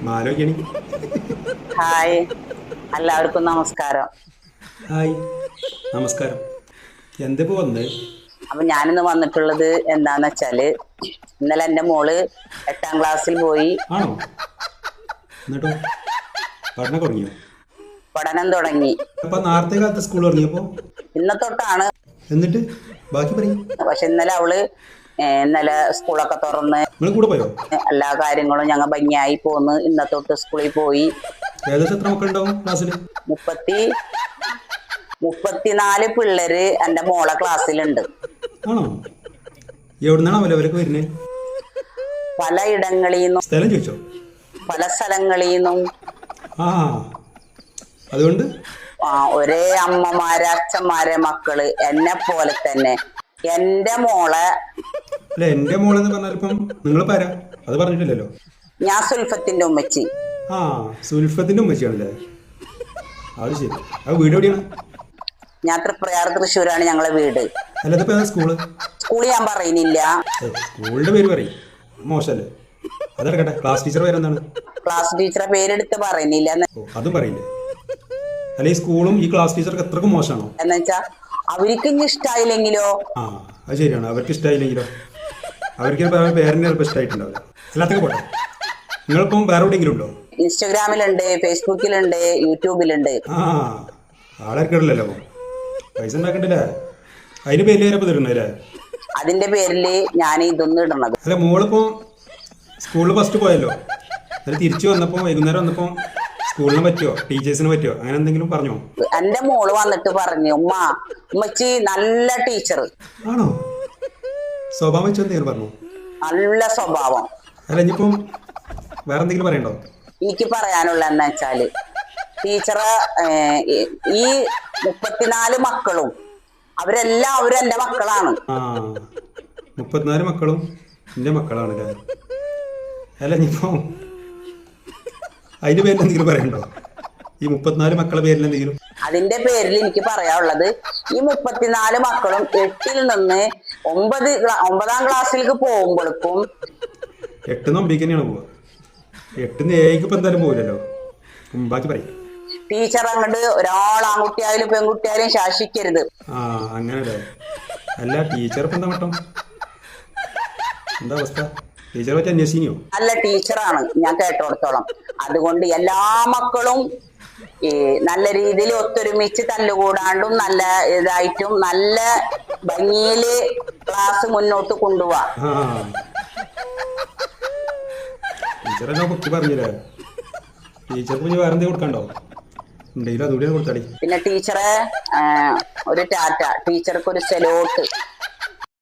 മാലോക്കിയണി. Hi, എല്ലാവർക്കും നമസ്കാരം. Hi, നമസ്കാരം. എന്തിപ്പോ വന്നേ? അപ്പൊ ഞാനിന്ന് വന്നിട്ടുള്ളത് എന്താന്ന് വെച്ചാല്, ഇന്നലെ എന്റെ മോള് 8ാം ക്ലാസ്സിൽ പോയി. ആണോ? എന്നിട്ടോ പഠനം തുടങ്ങിയോ? പഠനം തുടങ്ങി. അപ്പൊ നേരത്തെ കാലത്ത് സ്കൂൾ തുടങ്ങിയപ്പോ? തൊട്ടാണ്. എന്നിട്ട് ബാക്കി പറയും. പക്ഷെ ഇന്നലെ സ്കൂളൊക്കെ തുറന്ന് നിങ്ങൾ കൂടെ പോയോ? എല്ലാ കാര്യങ്ങളും ഞങ്ങൾ ഭംഗിയായി പോന്ന്. തൊട്ട് സ്കൂളിൽ പോയി. ഏകദേശം എത്ര മക്കളുണ്ടാവും ക്ലാസ്സിൽ? 34 പിള്ളേര് എന്റെ മോളെ ക്ലാസ്സിലുണ്ട്. ആണോ? എവിടുന്നാണോ അവരൊക്കെ വരുന്നത്? പല ഇടങ്ങളിൽ നിന്നും. സ്ഥലം ചോദിച്ചോ? പല സ്ഥലങ്ങളിൽ നിന്നും. ആ, അതുകൊണ്ട് ഒരേ അമ്മമാരെ അച്ഛന്മാരെ മക്കള് എന്നെ പോലെ തന്നെ. എന്റെ മോളെ അല്ല, എന്റെ മോളെന്ന് പറഞ്ഞാലിപ്പം നിങ്ങൾ പാരാ അത് പറഞ്ഞിട്ടില്ലല്ലോ. ഞാൻ സുൽഫത്തിന്റെ ഉമ്മച്ചി. ആ, സുൽഫത്തിന്റെ ഉമ്മച്ചിയാണല്ലേ? അത് ശരി. ആ വീട് എവിടെയാണ്? ഞാൻ തൃപ്രയാർ തൃശ്ശൂരാണ് ഞങ്ങളെ വീട്. അല്ലതിപ്പോ സ്കൂള് ഞാൻ പറയുന്നില്ല. സ്കൂളിന്റെ പേര് പറയും, മോശല്ലേ? അതെടുക്കട്ടെ. ക്ലാസ് ടീച്ചർ പേരെന്താണ്? ക്ലാസ് ടീച്ചറെ പേരെടുത്ത് പറയുന്നില്ല. അതും പറയില്ലേ? അല്ല, ഈ സ്കൂളും ഈ ക്ലാസ് ടീച്ചർക്ക് എത്രക്കും മോശമാണോ? എന്നുവെച്ചാ അവർക്ക് ഇനി ഇഷ്ടായില്ലെങ്കിലോ? ആ, അത് ശരിയാണ്. അവർക്ക് ഇഷ്ടമായില്ലെങ്കിലോ? അവർക്ക് പേരന്റ് ചിലപ്പോൾ ഇഷ്ടമായിട്ടുണ്ടാവില്ല. അല്ലാത്തൊക്കെ പോട്ടെ. നിങ്ങളിപ്പം വേറെ എവിടെയെങ്കിലും ഉണ്ടോ? ഇൻസ്റ്റഗ്രാമിലുണ്ട്, ഫേസ്ബുക്കിലുണ്ട്, യൂട്യൂബിലുണ്ട്. ആ, ആളാർക്കിടല്ലോ. പൈസ ഉണ്ടാക്കണ്ടല്ലേ? അതിന് പേര് വരപ്പോ തരുന്നല്ലേ? അതിന്റെ പേരില് ഞാൻ ഇതൊന്നും ഇടണത്. അല്ല, മോളിപ്പോ സ്കൂളിൽ ഫസ്റ്റ് പോയല്ലോ. അത് തിരിച്ചു വന്നപ്പോ വൈകുന്നേരം വന്നപ്പോ സ്കൂളിന് പറ്റിയോ ടീച്ചേഴ്സിന് പറ്റിയോ അങ്ങനെ എന്തെങ്കിലും പറഞ്ഞോ? എന്റെ മോള് വന്നിട്ട് പറഞ്ഞു, ഉമ്മച്ചി നല്ല ടീച്ചർ. ആണോ? സ്വഭാവം വെച്ച് എന്തെങ്കിലും പറഞ്ഞു? നല്ല സ്വഭാവം. അല്ല, ഇനിയിപ്പം വേറെ എന്തെങ്കിലും പറയണ്ടോ? എനിക്ക് പറയാനുള്ള എന്താ വെച്ചാല്, ടീച്ചറെ ഈ 34 മക്കളും അവരെല്ലാവരും എന്റെ മക്കളാണ്. ആ, 34 മക്കളും എന്റെ മക്കളാണ്. അല്ല, ഇനിയിപ്പോ അതിന്റെ പേരിൽ എന്തെങ്കിലും പറയണ്ടോ? ഈ 34 മക്കളുടെ പേരിൽ എന്തെങ്കിലും? അതിന്റെ പേരിൽ എനിക്ക് പറയാനുള്ളത്, ഈ 34 മക്കളും 8ൽ നിന്ന് 9ാം ക്ലാസ്സിലേക്ക് പോകുമ്പോഴേക്കും 8 9 തന്നെയാണ് പോവുക. 8 ഇപ്പം എന്തായാലും പോവില്ലല്ലോ. ബാക്കി പറയും. ടീച്ചർ അങ്ങോട്ട് ഒരാൾ ആൺകുട്ടിയായാലും പെൺകുട്ടിയായാലും ശാസിക്കരുത്. ആ, അങ്ങനല്ലേ? അല്ല, ടീച്ചർ ഇപ്പം എന്താ മട്ടം? എന്താ അവസ്ഥ? ടീച്ചറെ പറ്റി അന്വേഷിക്കോ? നല്ല ടീച്ചറാണ് ഞാൻ കേട്ടോടത്തോളം. അതുകൊണ്ട് എല്ലാ മക്കളും നല്ല രീതിയിൽ ഒത്തൊരുമിച്ച് തല്ലുകൂടാണ്ടും നല്ല ഇതായിട്ടും നല്ല ഭംഗിയില് ക്ലാസ് മുന്നോട്ട് കൊണ്ടുപോവാ. ടീച്ചറെല്ലാം കുത്തി പറഞ്ഞില്ലേ? ടീച്ചർക്ക് പിന്നെ വേറെ എന്തെങ്കിലും കൊടുക്കണ്ടോ? ഉണ്ടെങ്കിലും അതുകൂടി കൊടുത്താടി. പിന്നെ ടീച്ചറെ ഒരു ടാറ്റ, ടീച്ചർക്ക് ഒരു സെലോട്ട്.